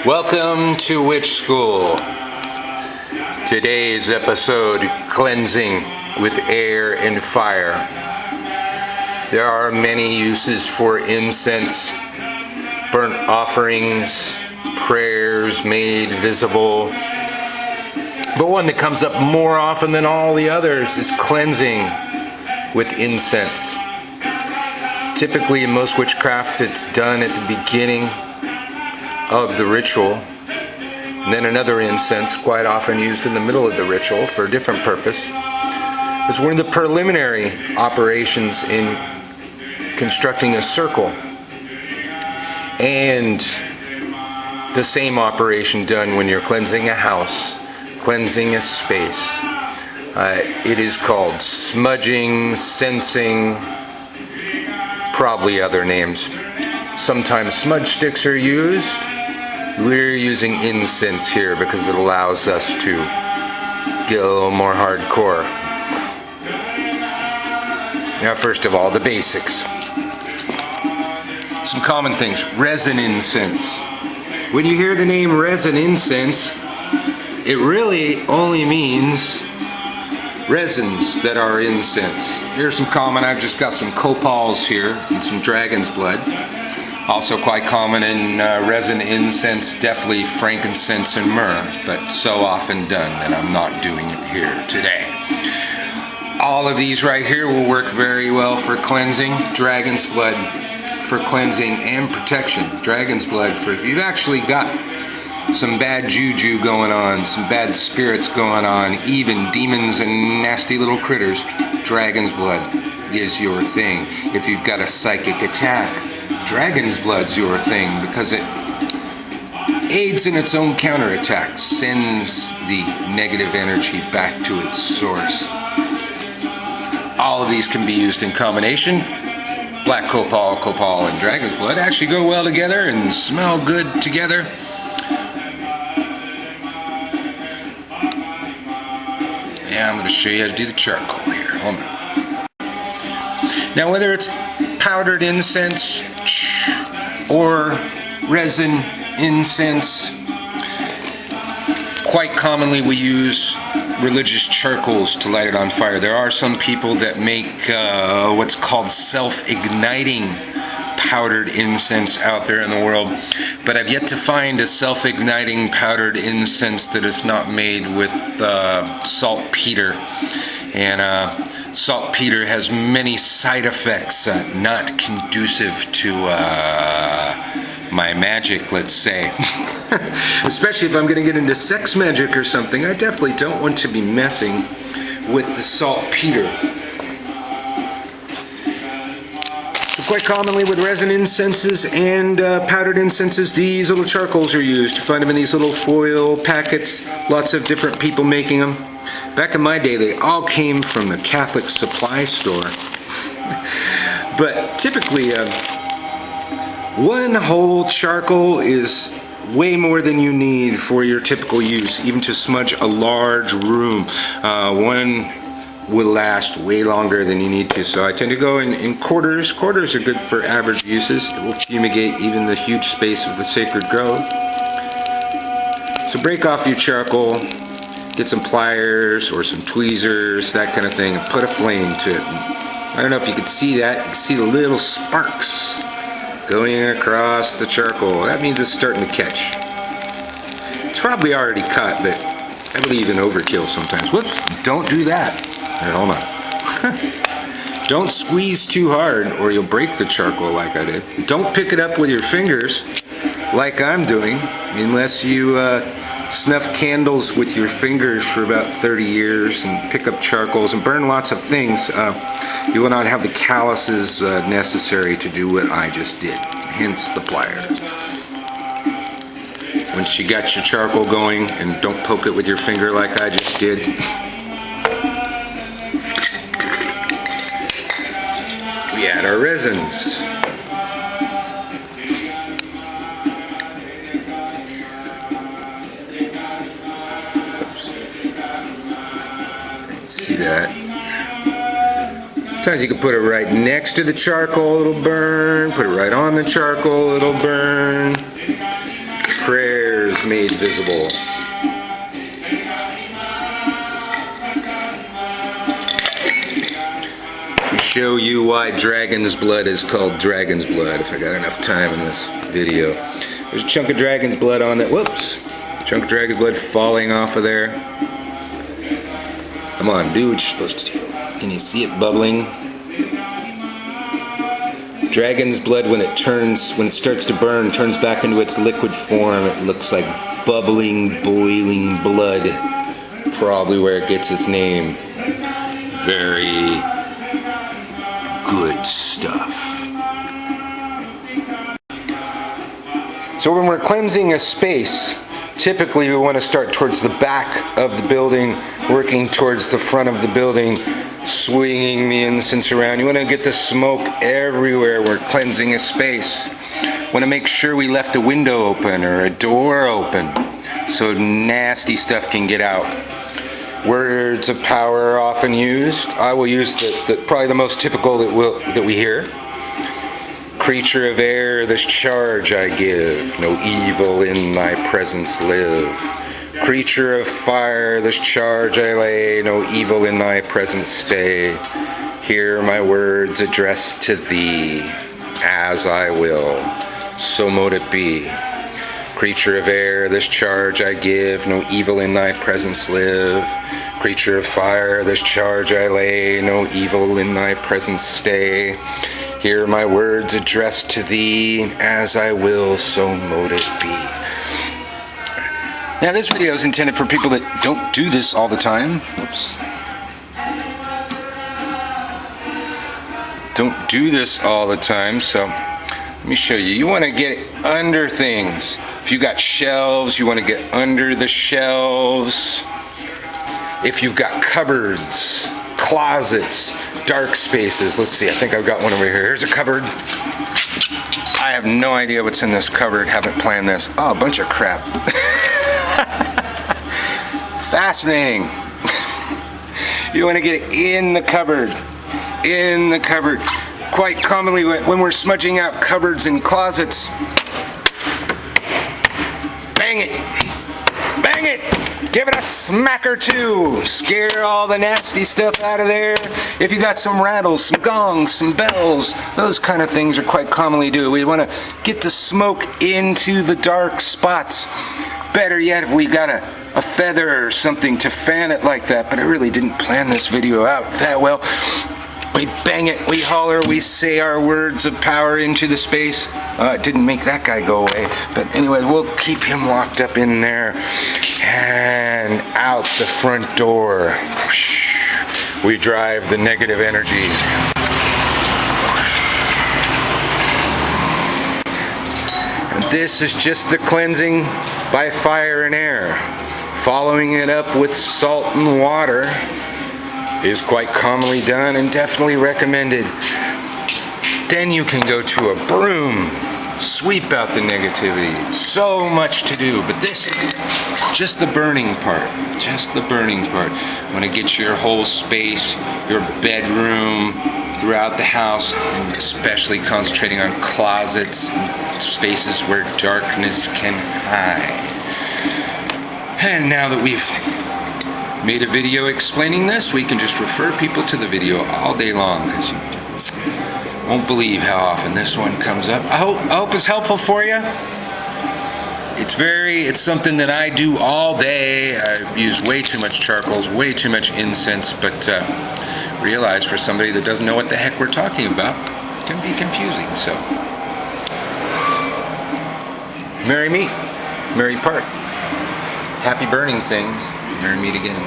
Welcome to Witch School. Today's episode, Cleansing with Air and Fire. There are many uses for incense, burnt offerings, prayers made visible. But one that comes up more often than all the others is cleansing with incense. Typically in most witchcraft it's done at the beginning of the ritual. And then another incense, quite often used in the middle of the ritual for a different purpose. It's one of the preliminary operations in constructing a circle. And the same operation done when you're cleansing a house, cleansing a space. It is called smudging, censing, probably other names. Sometimes smudge sticks are used. We're using incense here because it allows us to get a little more hardcore. Now, first of all, the basics. Some common things. Resin incense. When you hear the name resin incense, it really only means resins that are incense. Here's some common. I've just got some copals here and some dragon's blood. Also quite common in resin incense, definitely frankincense and myrrh, but so often done that I'm not doing it here today. All of these right here will work very well for cleansing. Dragon's blood for cleansing and protection. Dragon's blood for if you've actually got some bad juju going on, some bad spirits going on, even demons and nasty little critters, dragon's blood is your thing. If you've got a psychic attack, dragon's blood's your thing because it aids in its own counterattack, sends the negative energy back to its source. All of these can be used in combination. Black copal, and dragon's blood actually go well together and smell good together. Yeah, I'm going to show you how to do the charcoal here. Hold on. Now, whether it's powdered incense or resin incense, quite commonly we use religious charcoals to light it on fire. There are some people that make what's called self-igniting powdered incense out there in the world, but I've yet to find a self-igniting powdered incense that is not made with saltpeter. And saltpeter has many side effects not conducive to my magic, let's say. Especially if I'm going to get into sex magic or something, I definitely don't want to be messing with the saltpeter. Quite commonly with resin incenses and powdered incenses, these little charcoals are used. You find them in these little foil packets, lots of different people making them. Back in my day, they all came from the Catholic supply store. But typically, one whole charcoal is way more than you need for your typical use, even to smudge a large room. One will last way longer than you need to, so I tend to go in quarters. Quarters are good for average uses. It will fumigate even the huge space of the sacred grove. So break off your charcoal, get some pliers or some tweezers, that kind of thing, and put a flame to it. I don't know if you could see that. You can see the little sparks going across the charcoal. That means it's starting to catch. It's probably already cut, but I believe in overkill sometimes. Whoops, don't do that. Right, hold on. Don't squeeze too hard or you'll break the charcoal like I did. Don't pick it up with your fingers like I'm doing unless you snuff candles with your fingers for about 30 years and pick up charcoals and burn lots of things. You will not have the calluses necessary to do what I just did, hence the pliers. Once you got your charcoal going, and don't poke it with your finger like I just did, we add our resins. Oops. See that? Sometimes you can put it right next to the charcoal, it'll burn. Put it right on the charcoal, it'll burn. Prayer made visible. Show you why dragon's blood is called dragon's blood if I got enough time in this video. There's a chunk of dragon's blood on that. Whoops! Chunk of dragon's blood falling off of there. Come on, do what you're supposed to do. Can you see it bubbling? Dragon's blood, when it starts to burn, turns back into its liquid form. It looks like bubbling, boiling blood. Probably where it gets its name. Very good stuff. So when we're cleansing a space, typically we want to start towards the back of the building, working towards the front of the building, swinging the incense around. You want to get the smoke everywhere. We're cleansing a space. Want to make sure we left a window open or a door open so nasty stuff can get out. Words of power are often used. I will use probably the most typical that we hear. Creature of air, this charge I give, no evil in thy presence live. Creature of fire, this charge I lay, no evil in thy presence stay. Hear my words addressed to thee, as I will, so mote it be. Creature of air, this charge I give, no evil in thy presence live. Creature of fire, this charge I lay, no evil in thy presence stay. Hear my words addressed to thee, as I will, so mote it be. Now this video is intended for people that don't do this all the time. Oops. Don't do this all the time, so let me show you. You want to get under things. If you got shelves, you want to get under the shelves. If you've got cupboards, closets, dark spaces. Let's see, I think I've got one over here. Here's a cupboard. I have no idea what's in this cupboard. Haven't planned this. Oh, a bunch of crap. Fascinating. You want to get it in the cupboard. In the cupboard. Quite commonly when we're smudging out cupboards and closets, bang it. Bang it. Give it a smack or two. Scare all the nasty stuff out of there. If you got some rattles, some gongs, some bells, those kind of things are quite commonly do. We want to get the smoke into the dark spots. Better yet, if we got a feather or something to fan it like that, but I really didn't plan this video out that well. We bang it, we holler, we say our words of power into the space. It didn't make that guy go away, but anyway, we'll keep him locked up in there. And out the front door, we drive the negative energy. And this is just the cleansing by fire and air. Following it up with salt and water is quite commonly done and definitely recommended. Then you can go to a broom, sweep out the negativity. So much to do, but this is just the burning part. Just the burning part. You want to get your whole space, your bedroom, throughout the house, and especially concentrating on closets, spaces where darkness can hide. And now that we've made a video explaining this, we can just refer people to the video all day long, because you won't believe how often this one comes up. I hope it's helpful for you. It's something that I do all day. I use way too much charcoals, way too much incense, but realize for somebody that doesn't know what the heck we're talking about, it can be confusing. So, merry meet, merry part. Happy burning things. Merry meet again.